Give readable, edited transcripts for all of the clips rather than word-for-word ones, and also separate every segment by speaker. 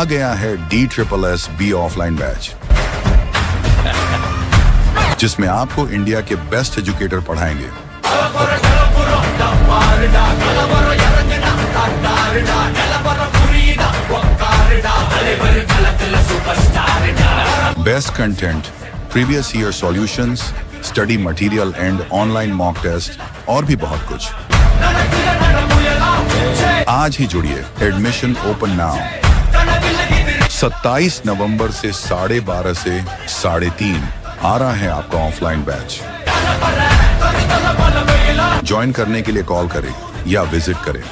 Speaker 1: आ गया है DSSS offline batch, जिसमें आपको इंडिया के बेस्ट एजुकेटर पढ़ाएंगे। Best content, previous year solutions, study material and online mock test और भी बहुत कुछ। आज ही जुड़िए, एडमिशन ओपन नाउ। 27 नवंबर से 12:30 से 3:30 आ रहा है आपका ऑफलाइन बैच। ज्वाइन करने के लिए कॉल करें या विजिट करें।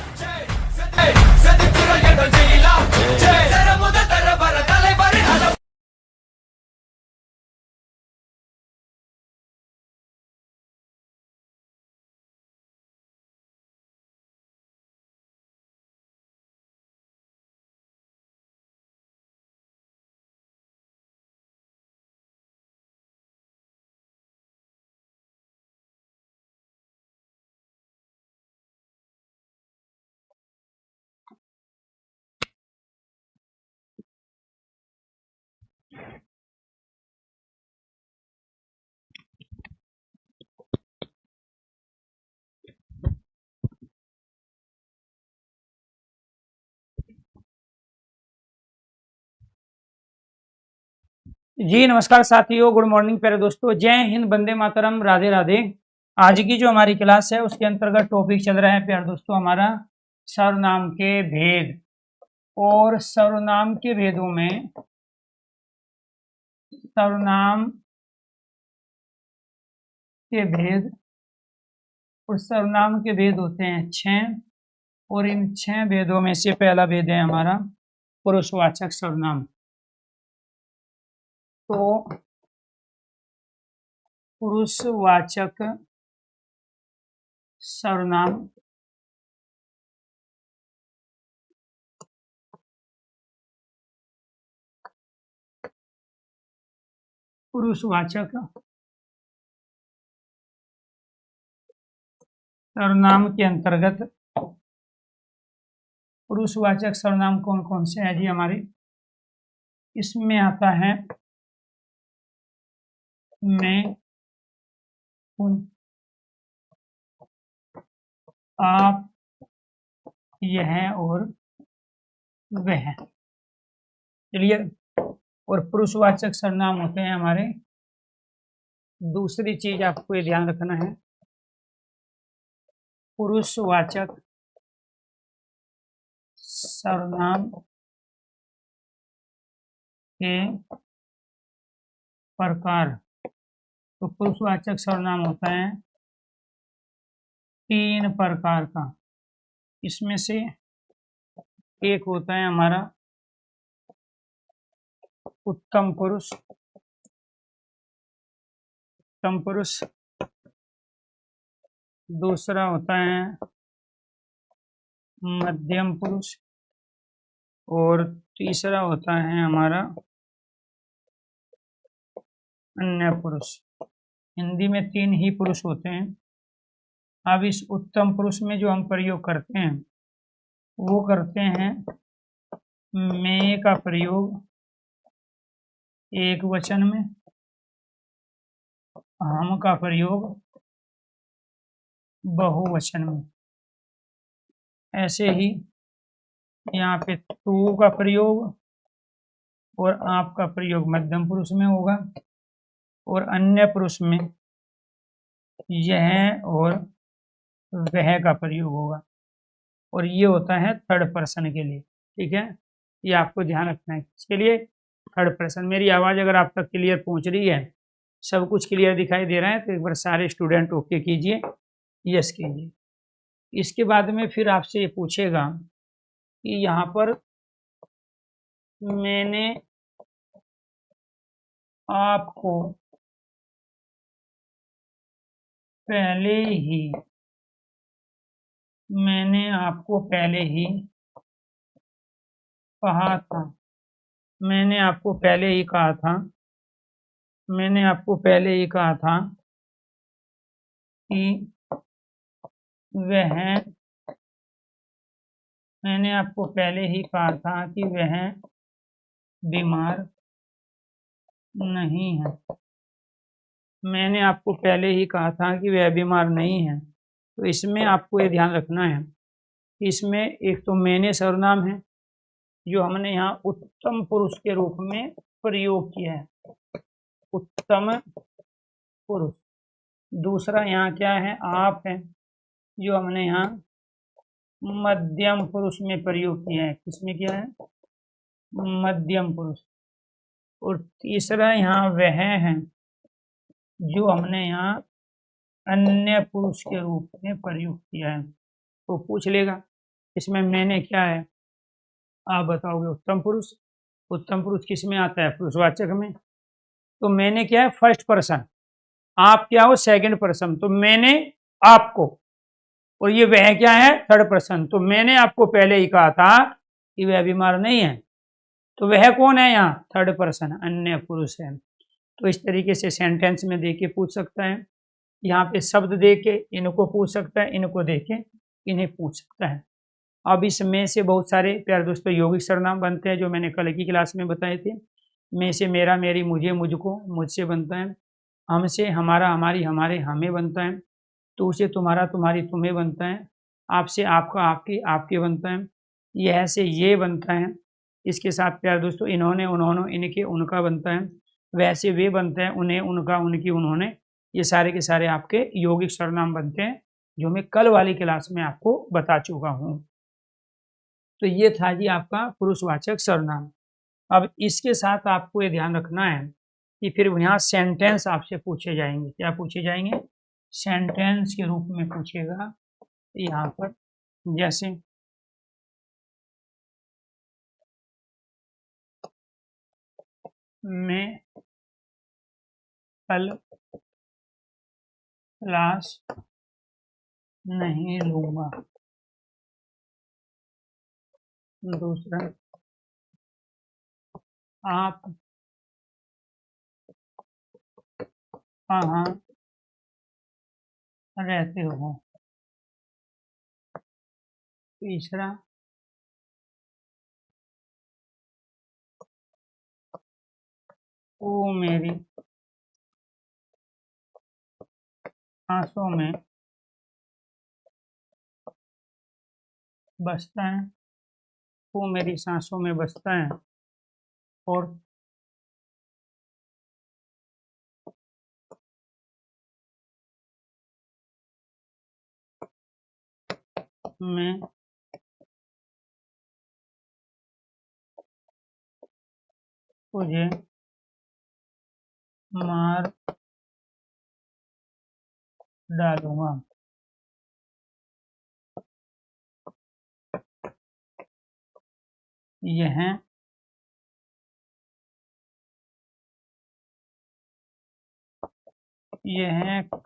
Speaker 2: जी नमस्कार साथियों, गुड मॉर्निंग प्यारे दोस्तों, जय हिंद, वंदे मातरम, राधे राधे। आज की जो हमारी क्लास है उसके अंतर्गत टॉपिक चल रहा है प्यारे दोस्तों हमारा सर्वनाम के भेद। और सर्वनाम के भेदों में सर्वनाम के भेद और सर्वनाम के भेद होते हैं 6। और इन 6 भेदों में से पहला भेद है हमारा पुरुषवाचक सर्वनाम। तो पुरुषवाचक सर्वनाम पुरुषवाचक सर्वनाम के अंतर्गत पुरुषवाचक सर्वनाम कौन कौन से हैं जी हमारे? इसमें आता है मैं, उन, आप, यह और वह। चलिए, और पुरुषवाचक सर्वनाम होते हैं हमारे, दूसरी चीज आपको ये ध्यान रखना है, पुरुषवाचक सर्वनाम के प्रकार। तो पुरुषवाचक सर्वनाम होता है 3 प्रकार का। इसमें से एक होता है हमारा उत्तम पुरुष, दूसरा होता है मध्यम पुरुष, और तीसरा होता है हमारा अन्य पुरुष। हिंदी में 3 ही पुरुष होते हैं। अब इस उत्तम पुरुष में जो हम प्रयोग करते हैं वो करते हैं मैं का प्रयोग एक वचन में, हम का प्रयोग बहुवचन में। ऐसे ही यहाँ पे तू का प्रयोग और आप का प्रयोग मध्यम पुरुष में होगा, और अन्य पुरुष में यह और वह का प्रयोग होगा। और ये होता है थर्ड पर्सन के लिए। ठीक है, ये आपको ध्यान रखना है। इसके लिए थर्ड पर्सन। मेरी आवाज़ अगर आप तक क्लियर पहुंच रही है, सब कुछ क्लियर दिखाई दे रहा है, तो एक बार सारे स्टूडेंट ओके कीजिए, यस कीजिए। इसके बाद में फिर आपसे ये पूछेगा कि यहाँ पर मैंने आपको पहले ही कहा था, मैंने आपको पहले ही कहा था कि मैंने आपको पहले ही कहा था कि वह बीमार नहीं है। मैंने आपको पहले ही कहा था कि वह बीमार नहीं है, तो इसमें आपको ये ध्यान रखना है, इसमें एक तो मैंने सर्वनाम है जो हमने यहाँ उत्तम पुरुष के रूप में प्रयोग किया है, उत्तम पुरुष। दूसरा यहाँ क्या है, आप है, जो हमने यहाँ मध्यम पुरुष में प्रयोग किया है। किसमें किया है, मध्यम पुरुष। और तीसरा यहाँ वह है जो हमने यहाँ अन्य पुरुष के रूप में प्रयोग किया है। तो पूछ लेगा इसमें मैंने क्या है, आप बताओगे उत्तम पुरुष। उत्तम पुरुष किस में आता है, पुरुषवाचक में। तो मैंने क्या है, फर्स्ट पर्सन, आप क्या हो, सेकंड पर्सन। तो मैंने आपको, और ये वह क्या है, थर्ड पर्सन। तो मैंने आपको पहले ही कहा था कि वह बीमार नहीं है, तो वह कौन है यहाँ, थर्ड पर्सन, अन्य पुरुष है। तो इस तरीके से सेंटेंस में देके पूछ सकता है, यहाँ पे शब्द देके इनको पूछ सकता है, इनको देके इन्हें पूछ सकता है। अब इसमें से बहुत सारे प्यारे दोस्तों यौगिक सर्वनाम बनते हैं, जो मैंने कल की क्लास में बताए थे। में से मेरा, मेरी, मुझे, मुझको, मुझसे बनता है। हमसे हमारा, हमारी, हमारे, हमें बनता है। तू से तुम्हारा, तुम्हारी, तुम्हें बनता है। आपसे आपका, आपकी, आपके बनता है। यह से ये बनता है। इसके साथ प्यारे दोस्तों इन्होंने, उन्होंने, इनके, उनका बनता है। वैसे वे बनते हैं, उन्हें, उनका, उनकी, उन्होंने। ये सारे के सारे आपके यौगिक सर्वनाम बनते हैं, जो मैं कल वाली क्लास में आपको बता चुका हूँ। तो ये था जी आपका पुरुषवाचक सर्वनाम। अब इसके साथ आपको ये ध्यान रखना है कि फिर यहाँ सेंटेंस आपसे पूछे जाएंगे। क्या पूछे जाएंगे, सेंटेंस के रूप में पूछेगा यहाँ पर। जैसे मैं कल क्लास नहीं लूँगा। दूसरा, आप कहाँ रहते हो। तीसरा, वो मेरी सांसों में बसता है। वो मेरी सांसों में बसता है। और मैं तुझे मार डालूंगा। यह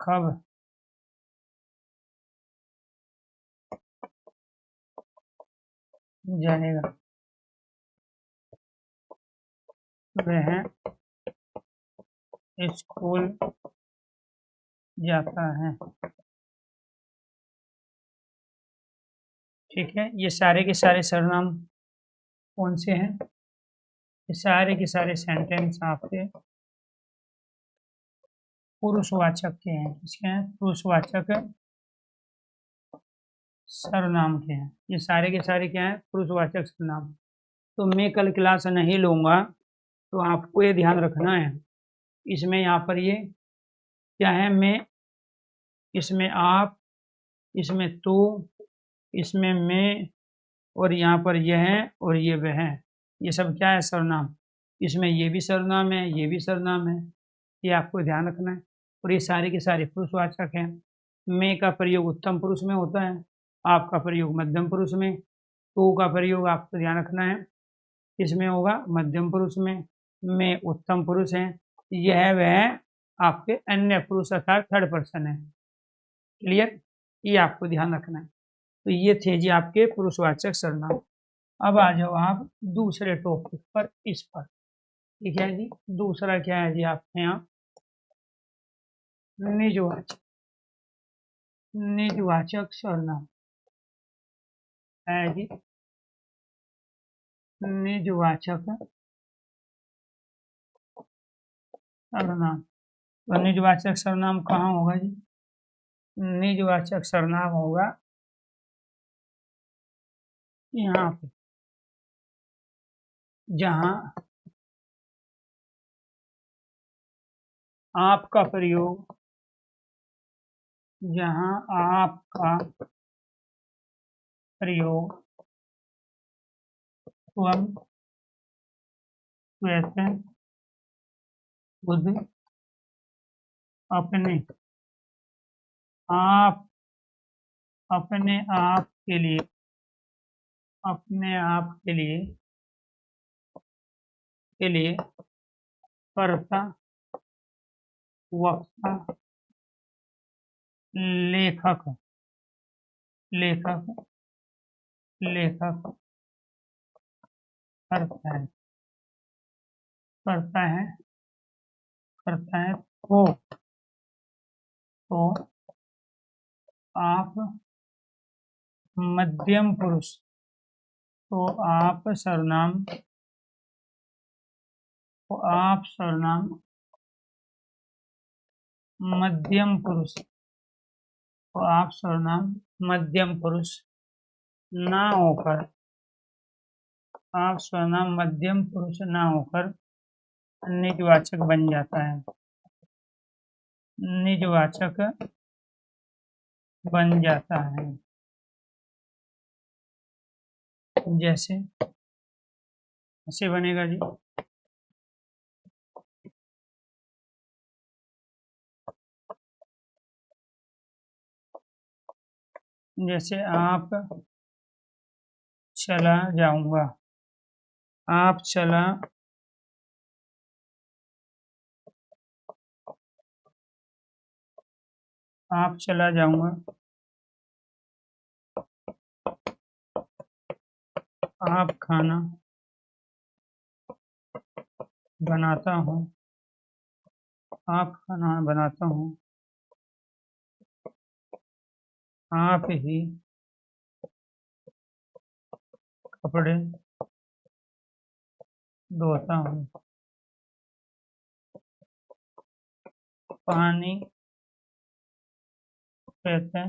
Speaker 2: कब जाएगा। वह स्कूल जाता है। ठीक है, ये सारे के सारे सर्वनाम कौन से हैं, ये सारे के सारे सेंटेंस आपके पुरुषवाचक के हैं। किसके हैं, पुरुषवाचक सर्वनाम के हैं। ये सारे के सारे क्या हैं, पुरुषवाचक सर्वनाम। तो मैं कल क्लास नहीं लूँगा, तो आपको ये ध्यान रखना है, इसमें यहाँ पर ये क्या है, मैं, इसमें आप, इसमें तू, इसमें मैं, और यहाँ पर यह है और ये वह है। ये सब क्या है, सर्वनाम। इसमें ये भी सर्वनाम है, ये भी सर्वनाम है, ये आपको ध्यान रखना है। और ये सारे के सारे पुरुषवाचक हैं। मैं का प्रयोग उत्तम पुरुष में होता है, आपका प्रयोग मध्यम पुरुष में, तू का प्रयोग आपको ध्यान रखना है इसमें होगा मध्यम पुरुष में, मैं उत्तम पुरुष है, यह वह आपके अन्य पुरुष अर्थात थर्ड पर्सन है। क्लियर, ये आपको ध्यान रखना है। तो ये थे जी आपके पुरुषवाचक सर्वनाम। अब आ जाओ आप दूसरे टॉपिक पर, इस पर। ठीक है जी, दूसरा क्या है जी आपके यहाँ, निजवाचक। निजवाचक सर्वनाम है जी, निजवाचक सर्वनाम। तो निजवाचक सर्वनाम कहाँ होगा जी? निजवाचक सर्वनाम होगा यहाँ पे, जहाँ आपका प्रयोग, जहाँ आपका प्रयोग स्वयं, स्वतः, खुद, अपने आप, अपने आप के लिए, अपने आप के लिए कर्ता, वक्ता, लेखक, लेखक, लेखक करता है, करता है, करता है। तो आप मध्यम पुरुष, तो आप सर्वनाम, तो आप सर्वनाम मध्यम पुरुष, तो आप सर्वनाम मध्यम पुरुष ना होकर, आप सर्वनाम मध्यम पुरुष ना होकर निजवाचक बन जाता है, निजवाचक बन जाता है। जैसे ऐसे बनेगा जी, जैसे आप चला जाऊंगा, आप चला, आप चला जाऊंगा, आप खाना बनाता हूँ, आप खाना बनाता हूँ, आप ही कपड़े धोता हूँ, पानी बहता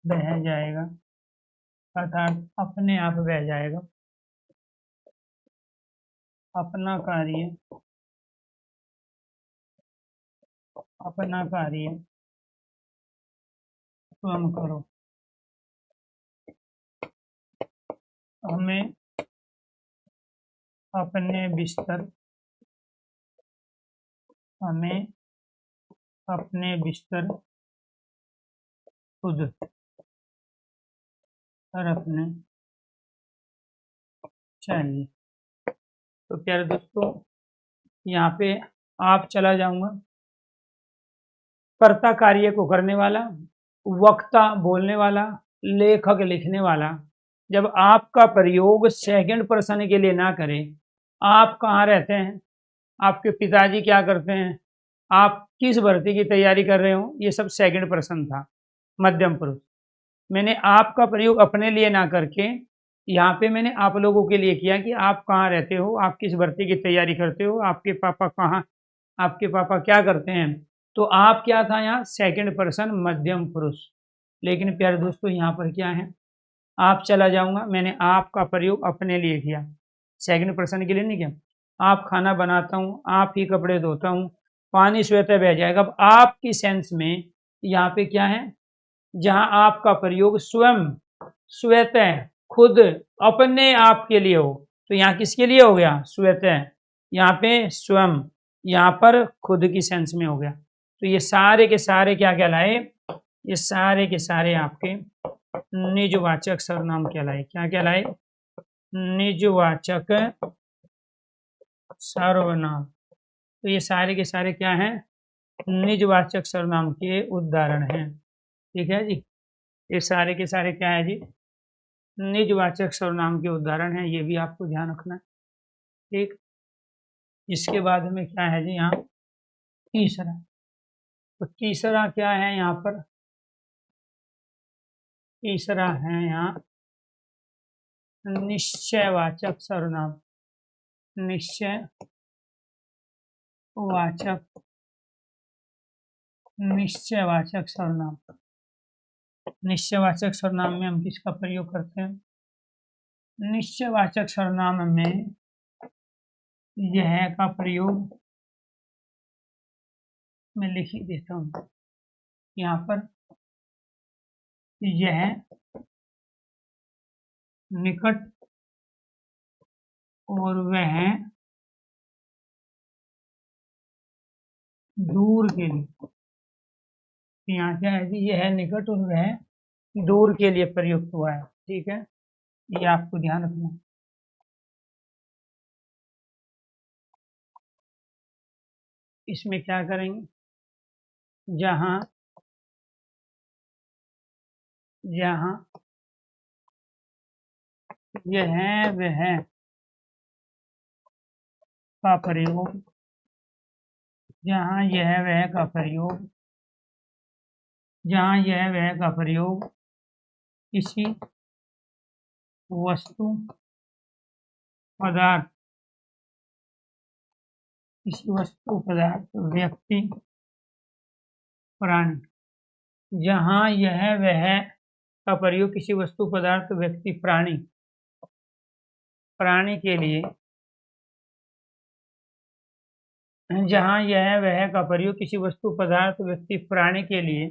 Speaker 2: बह जाएगा, अर्थात अपने आप बह जाएगा। अपना कार्य, अपना कार्य स्वयं करो। हमें अपने बिस्तर, हमें अपने बिस्तर खुद रखने चाहिए। तो प्यारे दोस्तों, यहाँ पे आप चला जाऊंगा, कर्ता कार्य को करने वाला, वक्ता बोलने वाला, लेखक लिखने वाला। जब आपका प्रयोग सेकंड पर्सन के लिए ना करें, आप कहाँ रहते हैं, आपके पिताजी क्या करते हैं, आप किस भर्ती की तैयारी कर रहे हो, ये सब सेकंड पर्सन था, मध्यम पुरुष। मैंने आपका प्रयोग अपने लिए ना करके यहाँ पे मैंने आप लोगों के लिए किया कि आप कहाँ रहते हो, आप किस भर्ती की तैयारी करते हो, आपके पापा कहाँ, आपके पापा क्या करते हैं। तो आप क्या था यहाँ, सेकंड पर्सन मध्यम पुरुष। लेकिन प्यारे दोस्तों, यहाँ पर क्या है, आप चला जाऊंगा, मैंने आपका प्रयोग अपने लिए किया, सेकंड पर्सन के लिए नहीं किया। आप खाना बनाता हूँ, आप ही कपड़े धोता हूँ, पानी स्वतः बह जाएगा। अब आपकी सेंस में यहाँ पे क्या है, जहां आपका प्रयोग स्वयं, स्वतः, खुद, अपने आप के लिए हो, तो यहाँ किसके लिए हो गया, स्वतः। यहाँ पे स्वयं, यहाँ पर खुद की सेंस में हो गया। तो ये सारे के सारे क्या कहलाए, ये सारे के सारे आपके निजवाचक सर्वनाम कहलाए। क्या कहलाए, निजवाचक सर्वनाम। तो ये सारे के सारे क्या हैं, निजवाचक सर्वनाम के उदाहरण हैं। ठीक है जी, ये सारे के सारे क्या है जी, निजवाचक सर्वनाम के उदाहरण हैं। ये भी आपको ध्यान रखना है। ठीक, इसके बाद में क्या है जी, यहाँ तीसरा। तो तीसरा क्या है यहाँ पर, तीसरा है यहाँ निश्चयवाचक सर्वनाम। निश्चय वाचक निश्चयवाचक सर्वनाम। निश्चयवाचक सर्वनाम में हम किसका प्रयोग करते हैं? निश्चयवाचक सर्वनाम में यह का प्रयोग मैं लिख ही देता हूँ यहाँ पर। यह निकट और वह दूर के लिए, यहाँ क्या है कि यह निकट और वह दूर के लिए प्रयुक्त हुआ है। ठीक है, ये आपको ध्यान रखना। इसमें क्या करेंगे, जहाँ जहाँ यह वह का प्रयोग, जहाँ यह वह का प्रयोग, जहाँ यह वह का प्रयोग किसी वस्तु पदार्थ, किसी वस्तु पदार्थ व्यक्ति प्राणी, जहाँ यह वह का प्रयोग किसी वस्तु पदार्थ व्यक्ति प्राणी प्राणी के लिए, जहाँ यह वह का प्रयोग किसी वस्तु पदार्थ व्यक्ति प्राणी के लिए,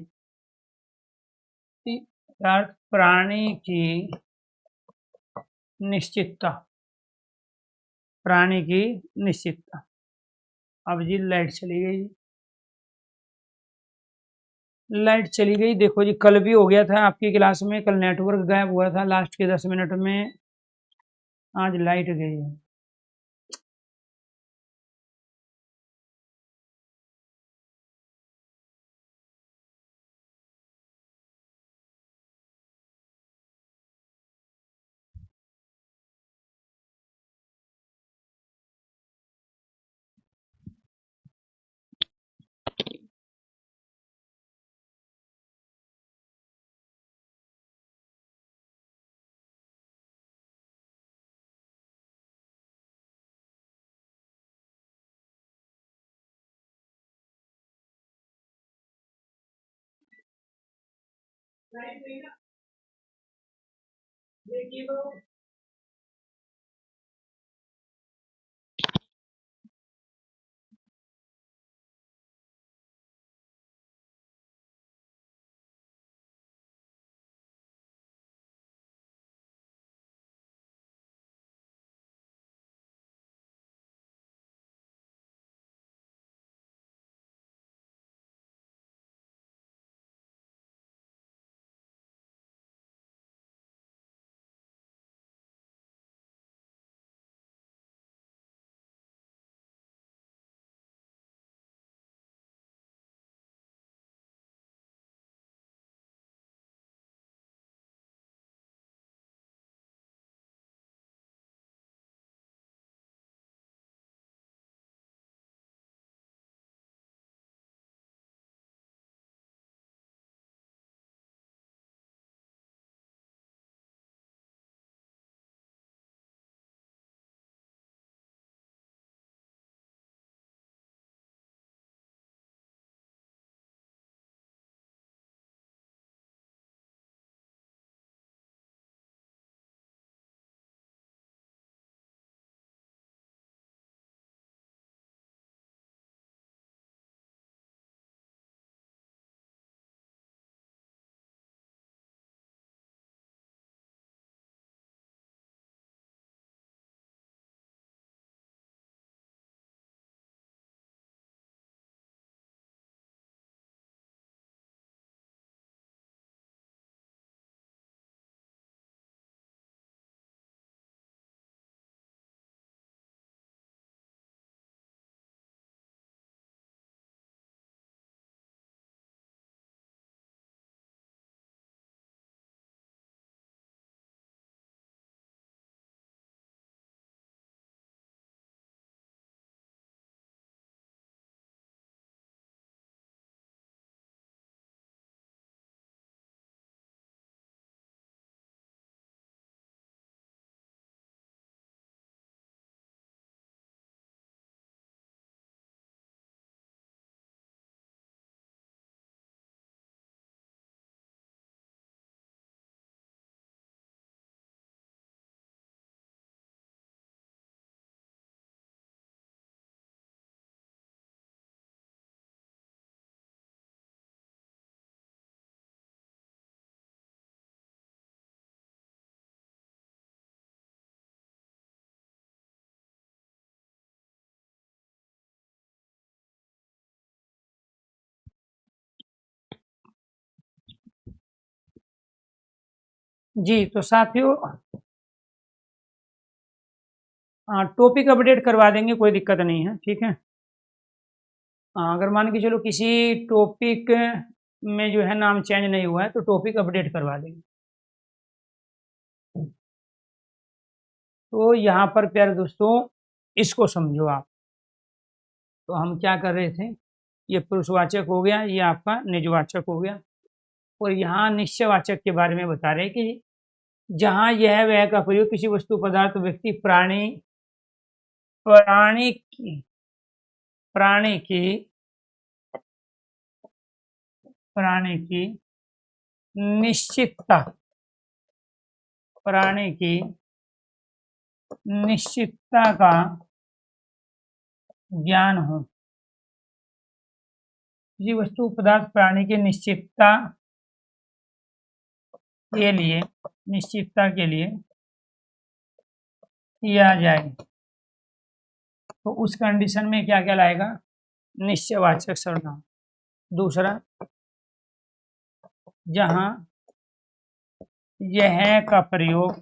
Speaker 2: अर्थात प्राणी की निश्चितता, प्राणी की निश्चितता। अब जी लाइट चली गई, लाइट चली गई। देखो जी, कल भी हो गया था आपकी क्लास में, कल नेटवर्क गायब हुआ था लास्ट के 10 मिनट में, आज लाइट गई है। लाइट गई ना, देखिए तो जी। तो साथियों टॉपिक अपडेट करवा देंगे, कोई दिक्कत नहीं है, ठीक है। अगर मान के चलो किसी टॉपिक में जो है नाम चेंज नहीं हुआ है तो टॉपिक अपडेट करवा देंगे। तो यहाँ पर प्यारे दोस्तों इसको समझो आप। तो हम क्या कर रहे थे, ये पुरुषवाचक हो गया, ये आपका निजवाचक हो गया, और यहाँ निश्चयवाचक के बारे में बता रहे हैं कि जहाँ यह वह का प्रयोग किसी वस्तु पदार्थ व्यक्ति प्राणी प्राणी की प्राणी की प्राणी की निश्चितता प्राणी की निश्चितता का ज्ञान हो। किसी वस्तु पदार्थ प्राणी की निश्चितता के लिए किया जाए तो उस कंडीशन में क्या कहलाएगा, निश्चयवाचक सर्वनाम। दूसरा, जहां यह का प्रयोग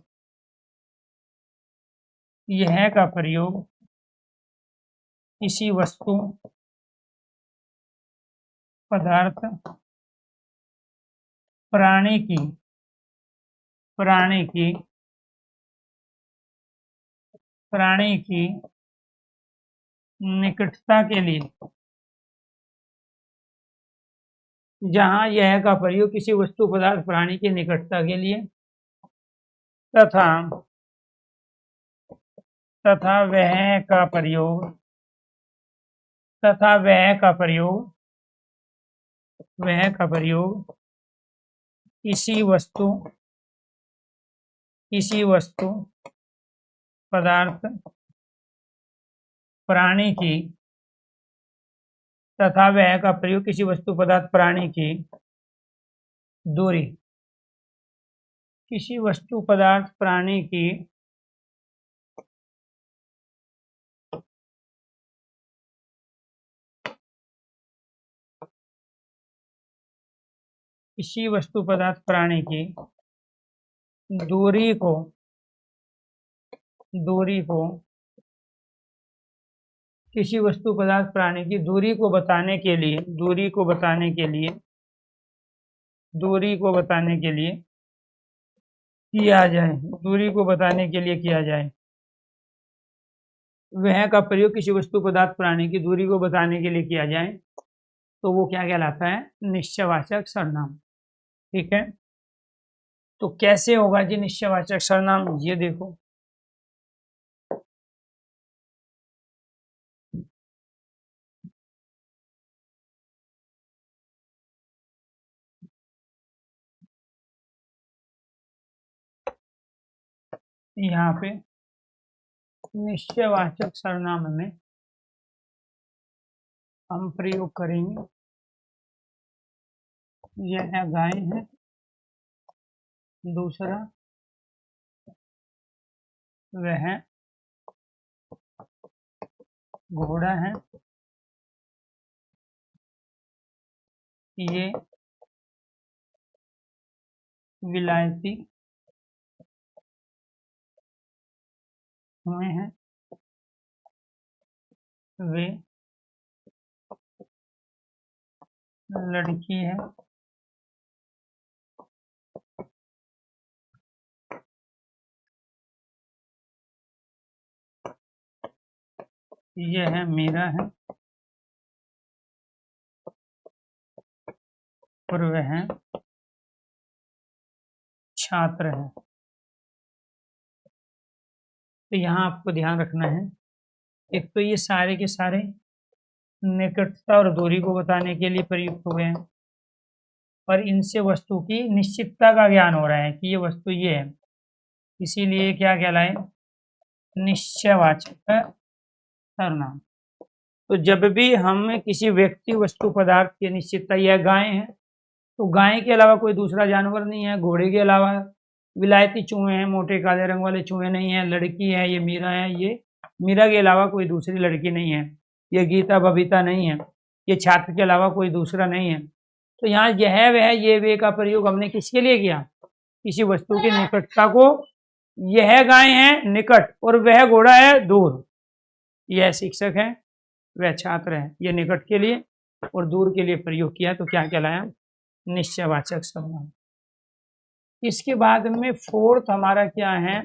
Speaker 2: किसी वस्तु पदार्थ प्राणी की निकटता के लिए, जहां यह का प्रयोग किसी वस्तु पदार्थ प्राणी की निकटता के लिए तथा वह का प्रयोग किसी वस्तु पदार्थ प्राणी की तथा वह का प्रयोग किसी वस्तु पदार्थ प्राणी की दूरी, किसी वस्तु पदार्थ प्राणी की दूरी को किसी वस्तु पदार्थ प्राणी की दूरी को बताने के लिए किया जाए। वह का प्रयोग किसी वस्तु पदार्थ प्राणी की दूरी को बताने के लिए किया जाए तो वो क्या कहलाता है, निश्चयवाचक सर्वनाम। ठीक है, तो कैसे होगा जी निश्चयवाचक सर्वनाम, ये देखो। यहाँ पे निश्चयवाचक सर्वनाम में हम प्रयोग करेंगे, यह गाय है। दूसरा, वह घोड़ा है। ये विलायती हुए हैं। वे लड़की है। यह मेरा है और वह छात्र है। तो यहाँ आपको ध्यान रखना है, एक तो ये सारे के सारे निकटता और दूरी को बताने के लिए प्रयुक्त हुए हैं और इनसे वस्तु की निश्चितता का ज्ञान हो रहा है कि ये वस्तु ये है, इसीलिए क्या कहलाए, निश्चयवाचक सर्वनाम। तो जब भी हम किसी व्यक्ति वस्तु पदार्थ की निश्चितता, यह गाय है तो गाय के अलावा कोई दूसरा जानवर नहीं है, घोड़े के अलावा विलायती चूहे हैं, मोटे काले रंग वाले चूहे नहीं है, लड़की है, ये मीरा है, ये मीरा के अलावा कोई दूसरी लड़की नहीं है, ये गीता बबीता नहीं है, ये छात्र के अलावा कोई दूसरा नहीं है। तो यहाँ यह वह ये वे का प्रयोग हमने किसके लिए किया, किसी वस्तु की निकटता को, यह गाय है निकट और वह घोड़ा है दूर। यह शिक्षक है, वह छात्र है, यह निकट के लिए और दूर के लिए प्रयोग किया तो क्या कहलाया? निश्चयवाचक सर्वनाम। इसके बाद में फोर्थ हमारा क्या है?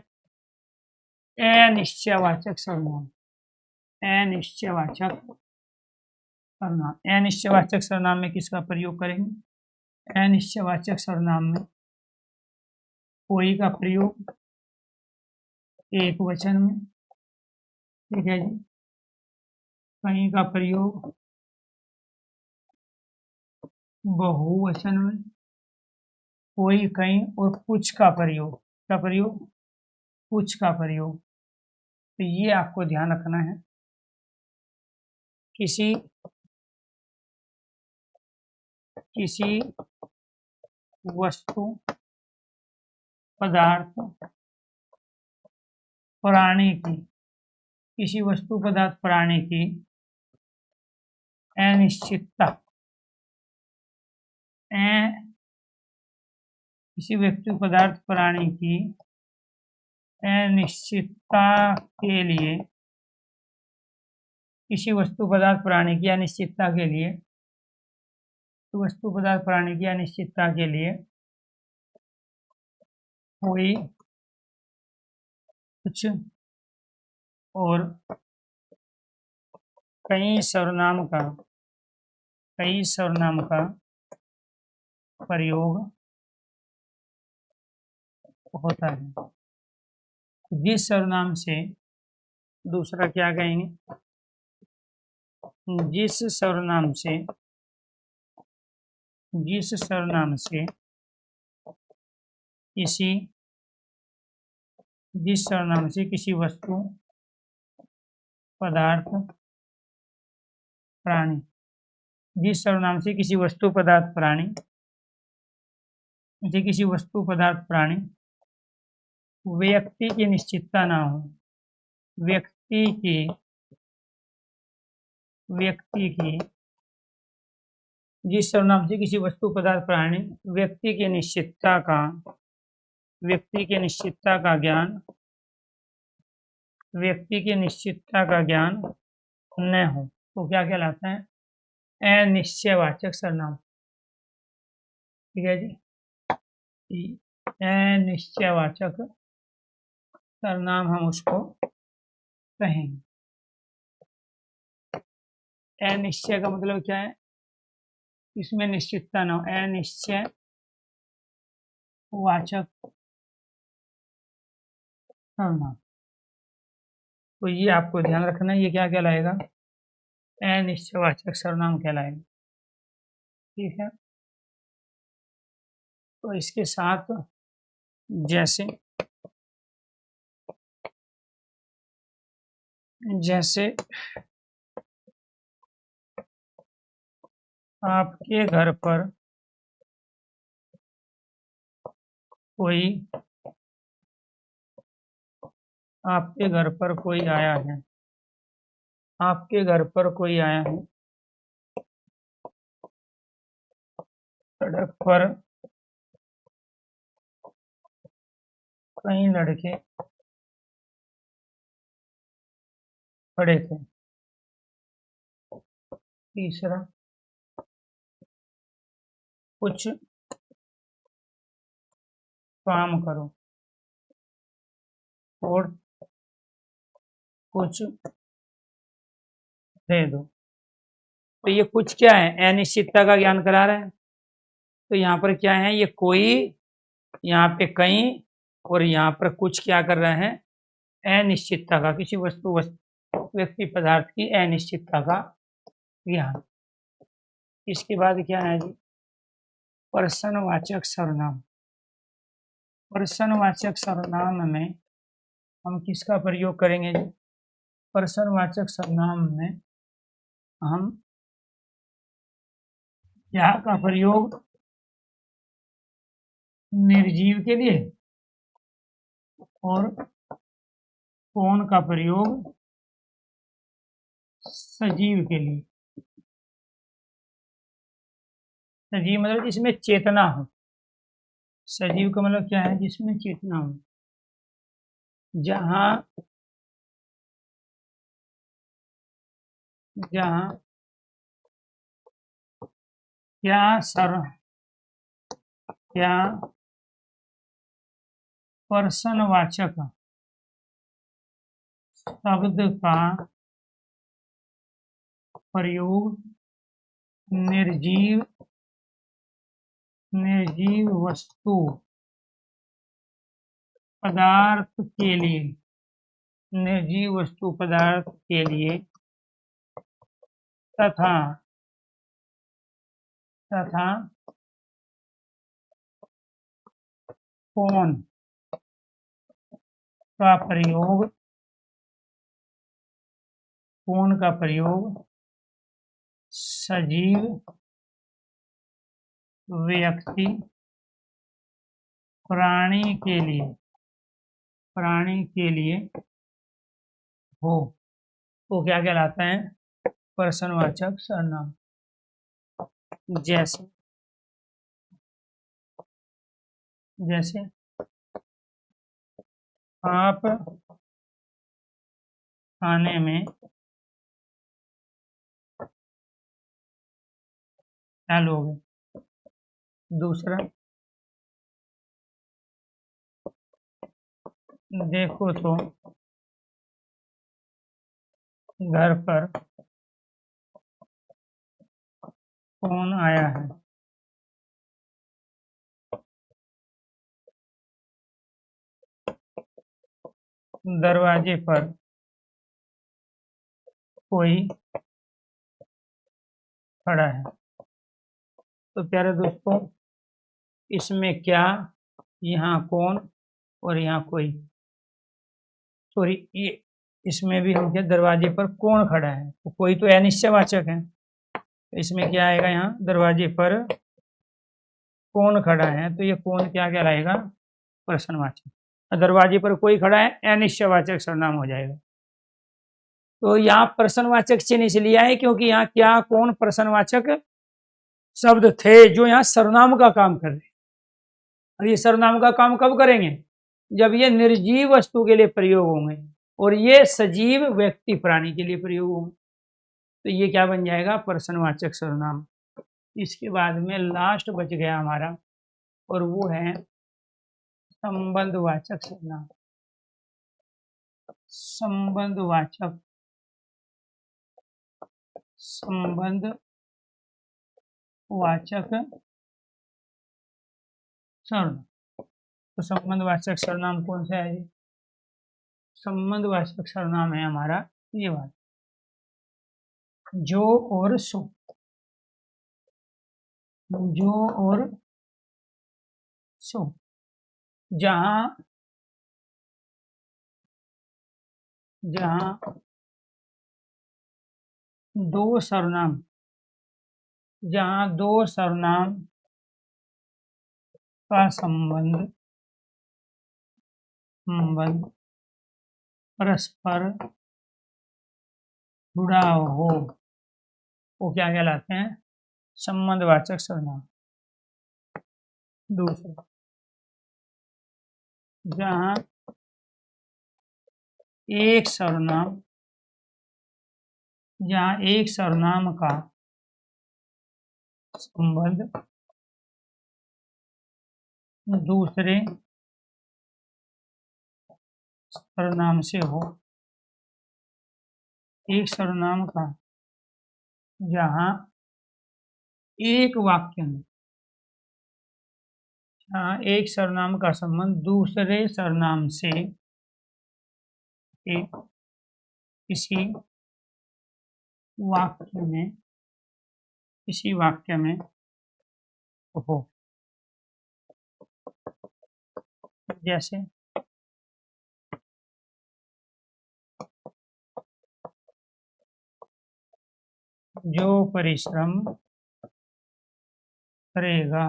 Speaker 2: अनिश्चयवाचक सर्वनाम। अनिश्चयवाचक सर्वनाम। अनिश्चयवाचक सर्वनाम में किसका प्रयोग करेंगे? अनिश्चयवाचक सर्वनाम में कोई का प्रयोग एक वचन में, ठीक है जी, कहीं का प्रयोग बहुवचन में, कोई कहीं और कुछ का प्रयोग, का प्रयोग कुछ का प्रयोग। तो ये आपको ध्यान रखना है। किसी वस्तु, पदार्थ, प्राणी की, किसी वस्तु, पदार्थ, प्राणी की अनिश्चितता, किसी व्यक्ति, पदार्थ, प्राणी की अनिश्चितता के लिए, किसी वस्तु, पदार्थ, प्राणी की अनिश्चितता के लिए, वस्तु, पदार्थ, प्राणी की अनिश्चितता के लिए कोई, कुछ और कई सर्वनाम का प्रयोग होता है। जिस सर्वनाम से, दूसरा क्या कहेंगे? जिस सर्वनाम से किसी वस्तु, पदार्थ, प्राणी, जिस सर्वनाम से किसी वस्तु, पदार्थ, प्राणी, किसी वस्तु, पदार्थ, प्राणी व्यक्ति की निश्चितता ना हो, व्यक्ति की, जिस सर्वनाम से किसी वस्तु, पदार्थ, प्राणी व्यक्ति की निश्चितता का ज्ञान न हो तो क्या कहलाता है? अनिश्चयवाचक सर्वनाम। ठीक है जी, अनिश्चयवाचक सर्वनाम हम उसको कहेंगे। अनिश्चय का मतलब क्या है? इसमें निश्चितता न हो, अनिश्चयवाचक सर्वनाम। तो ये आपको ध्यान रखना है, ये क्या कहलाएगा? अनिश्चयवाचक सर्वनाम कहलाएगा। ठीक है, तो इसके साथ जैसे आपके घर पर कोई आया है, सड़क पर कई लड़के खड़े थे। तीसरा, कुछ काम करो और कुछ दे दो। तो ये कुछ क्या है? अनिश्चितता का ज्ञान करा रहे हैं। तो यहाँ पर क्या है? ये कोई, यहाँ पे कई और यहाँ पर कुछ क्या कर रहे हैं? अनिश्चितता का, किसी वस्तु, व्यक्ति, पदार्थ की अनिश्चितता का ज्ञान। इसके बाद क्या है जी? प्रश्नवाचक सर्वनाम। प्रश्नवाचक सर्वनाम में हम किसका प्रयोग करेंगे जी? प्रश्नवाचक सर्वनाम में हम क्या का प्रयोग? निर्जीव के लिए और कौन का प्रयोग? सजीव के लिए। सजीव मतलब जिसमें चेतना हो, सजीव का मतलब क्या है? जिसमें चेतना हो। जहां जहां क्या पर्सनवाचक शब्द का प्रयोग निर्जीव वस्तु पदार्थ के लिए, निर्जीव वस्तु पदार्थ के लिए तथा कोण का प्रयोग सजीव व्यक्ति प्राणी के लिए हो तो क्या कहलाता है? पर्सनवाचक सर्वनाम। जैसे आप खाने में क्या लोगे? दूसरा, देखो तो घर पर कौन आया है? दरवाजे पर कोई खड़ा है। तो प्यारे दोस्तों, इसमें क्या, यहाँ कौन और यहाँ कोई, सॉरी ये इसमें भी हम क्या, दरवाजे पर कौन खड़ा है, तो कोई तो अनिश्चयवाचक है, तो इसमें क्या आएगा? यहाँ दरवाजे पर कौन खड़ा है, तो ये कौन क्या कहलाएगा? प्रश्नवाचक। दरवाजे पर कोई खड़ा है, अनिश्चयवाचक सर्वनाम हो जाएगा। तो यहाँ प्रश्नवाचक चिन्ह इसलिए आए क्योंकि यहाँ क्या, कौन प्रश्नवाचक शब्द थे जो यहाँ सर्वनाम का काम कर रहे हैं। और ये सर्वनाम का काम कब करेंगे? जब ये निर्जीव वस्तु के लिए प्रयोग होंगे और ये सजीव व्यक्ति प्राणी के लिए प्रयोग होंगे, तो ये क्या बन जाएगा? प्रश्नवाचक सर्वनाम। इसके बाद में लास्ट बच गया हमारा, और वो है संबंधवाचक सर्वनाम। संबंधवाचक सर्वनाम। तो संबंधवाचक सर्वनाम कौन सा है? संबंधवाचक सर्वनाम है हमारा ये वाला, जो और सो। जो और सो, जहां दो सर्वनाम का संबंध परस्पर जुड़ा हो, वो क्या कहलाते हैं? संबंधवाचक सर्वनाम। दूसरा, जहां एक सर्वनाम का संबंध दूसरे सर्वनाम से हो। एक सर्वनाम का, जहां एक वाक्य में एक सर्वनाम का संबंध दूसरे सर्वनाम से किसी वाक्य में हो। जैसे जो परिश्रम करेगा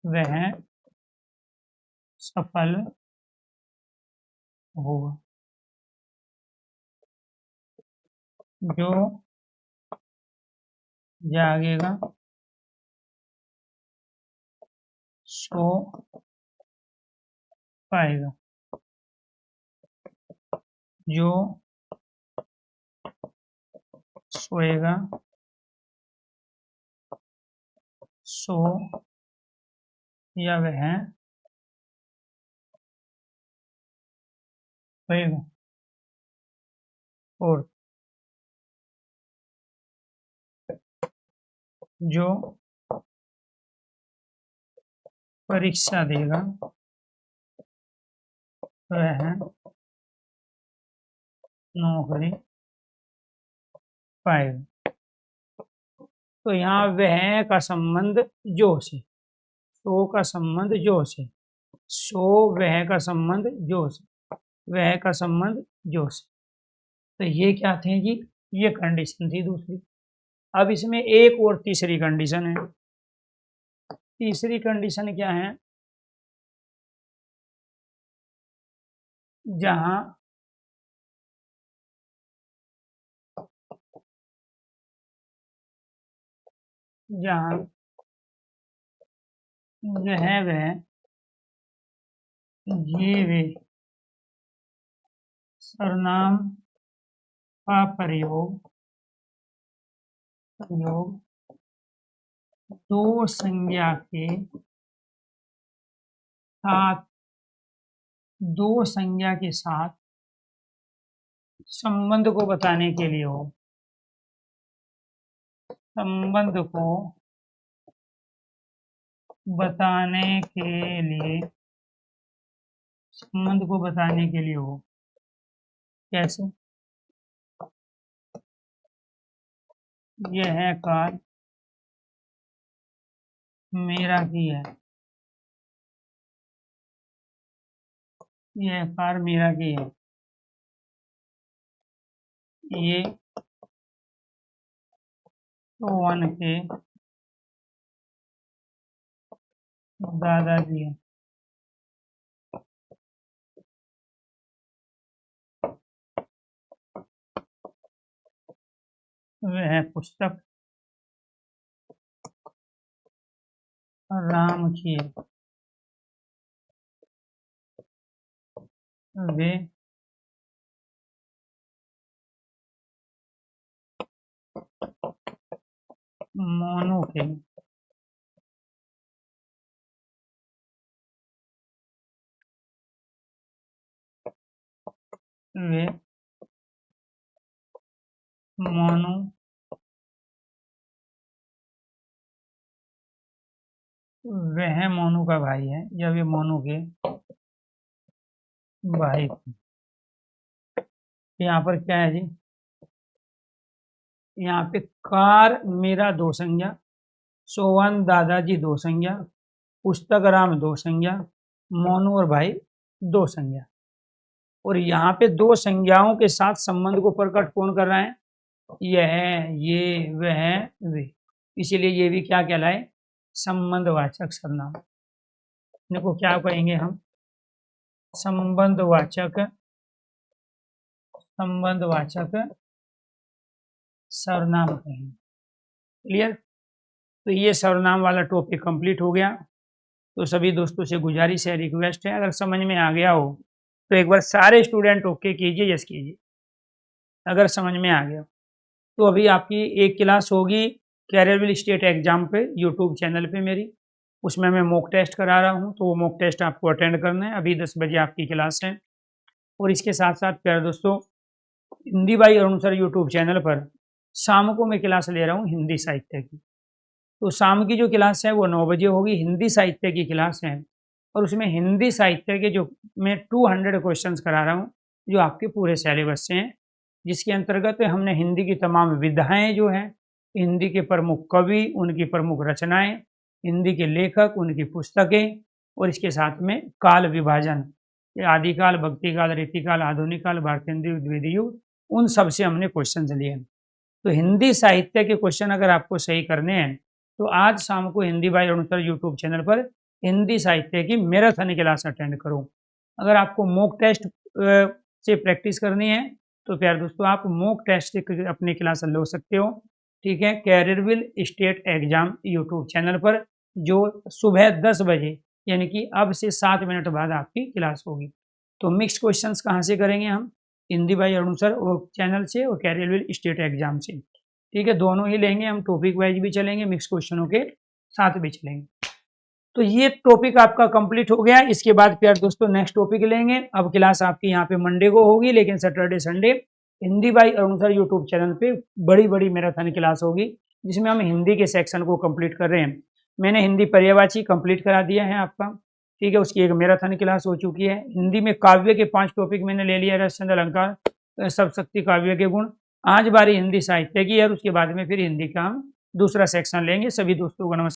Speaker 2: वह सफल होगा। जो जागेगा सो पाएगा, जो सोएगा सो या वह सोएगा। और जो परीक्षा देगा वह नौकरी पाएगा। तो यहाँ वह का संबंध जो से, सो का संबंध जो से, सो वह का संबंध जो से, वह का संबंध जो से। तो ये क्या थे जी, ये कंडीशन थी दूसरी। अब इसमें एक और तीसरी कंडीशन है। तीसरी कंडीशन क्या है, जहां वह ये वे सर्वनाम का प्रयोग दो संज्ञा के साथ, दो संज्ञा के साथ संबंध को बताने के लिए हो, संबंध को बताने के लिए, संबंध को बताने के लिए हो। कैसे, यह कार मेरा की है, यह कार मेरा की है, ये वन के दादाजी है। वह पुस्तक राम की है, वे मोनू के, वे मोनू वह मोनू का भाई है, या वे मोनू के भाई। यहाँ पर क्या है जी, यहाँ पे कार मेरा दो संज्ञा, सोवन दादाजी दो संज्ञा, पुस्तक राम दो संज्ञा, मोनू और भाई दो संज्ञा। और यहाँ पे दो संज्ञाओं के साथ संबंध को प्रकट कौन कर रहा है, यह, ये, वह, वे। इसीलिए ये भी क्या कहलाए, संबंधवाचक सर्वनाम। इनको क्या कहेंगे हम, संबंधवाचक सर्वनाम कहेंगे। क्लियर। तो ये सर्वनाम वाला टॉपिक कंप्लीट हो गया। तो सभी दोस्तों से गुजारिश है, रिक्वेस्ट है, अगर समझ में आ गया हो तो एक बार सारे स्टूडेंट ओके कीजिए, यस कीजिए अगर समझ में आ गया। तो अभी आपकी एक क्लास होगी कैरियरविल स्टेट एग्जाम पे, यूट्यूब चैनल पे मेरी, उसमें मैं मॉक टेस्ट करा रहा हूँ। तो वो मॉक टेस्ट आपको अटेंड करना है। अभी 10 बजे आपकी क्लास है। और इसके साथ साथ प्यारे दोस्तों, Hindi by Arun sir YouTube channel पर शाम को मैं क्लास ले रहा हूँ हिंदी साहित्य की। तो शाम की जो क्लास है वो 9 बजे होगी, हिंदी साहित्य की क्लास है। और उसमें हिंदी साहित्य के जो मैं 200 क्वेश्चंस करा रहा हूँ, जो आपके पूरे सिलेबस से हैं, जिसके अंतर्गत हमने हिंदी की तमाम विधाएं जो हैं, हिंदी के प्रमुख कवि, उनकी प्रमुख रचनाएं, हिंदी के लेखक, उनकी पुस्तकें, और इसके साथ में काल विभाजन, आदिकाल, भक्तिकाल, रीतिकाल, आधुनिक काल, भारतेंदु युग, द्वितीय युग, उन सब से हमने क्वेश्चन लिए हैं। तो हिंदी साहित्य के क्वेश्चन अगर आपको सही करने हैं तो आज शाम को Hindi by Arun sir YouTube channel पर हिंदी साहित्य की मैराथन क्लास अटेंड करो। अगर आपको मॉक टेस्ट से प्रैक्टिस करनी है तो प्यारे दोस्तों आप मॉक टेस्ट से अपनी क्लास ले सकते हो। ठीक है, कैरियरविल स्टेट एग्जाम यूट्यूब चैनल पर, जो सुबह 10 बजे यानी कि अब से 7 मिनट बाद आपकी क्लास होगी। तो मिक्स क्वेश्चंस कहाँ से करेंगे हम? हिंदी बाई अरुण सर और चैनल से और कैरियर स्टेट एग्जाम से। ठीक है, दोनों ही लेंगे हम, टॉपिक वाइज भी चलेंगे, मिक्स क्वेश्चनों के साथ भी चलेंगे। तो ये टॉपिक आपका कंप्लीट हो गया। इसके बाद प्यार दोस्तों नेक्स्ट टॉपिक लेंगे। अब क्लास आपकी यहाँ पे मंडे को होगी, लेकिन Saturday Sunday Hindi by Arun sir YouTube channel पे बड़ी बड़ी मैराथन क्लास होगी, जिसमें हम हिंदी के सेक्शन को कंप्लीट कर रहे हैं। मैंने हिंदी पर्यायवाची कंप्लीट करा दिया है आपका, ठीक है, उसकी एक मैराथन क्लास हो चुकी है। हिंदी में काव्य के 5 टॉपिक मैंने ले लिया, रस छंद अलंकार सप्तशती काव्य के गुण। आज बारी हिंदी साहित्य की है, और उसके बाद में फिर हिंदी का हम दूसरा सेक्शन लेंगे। सभी दोस्तों को नमस्कार।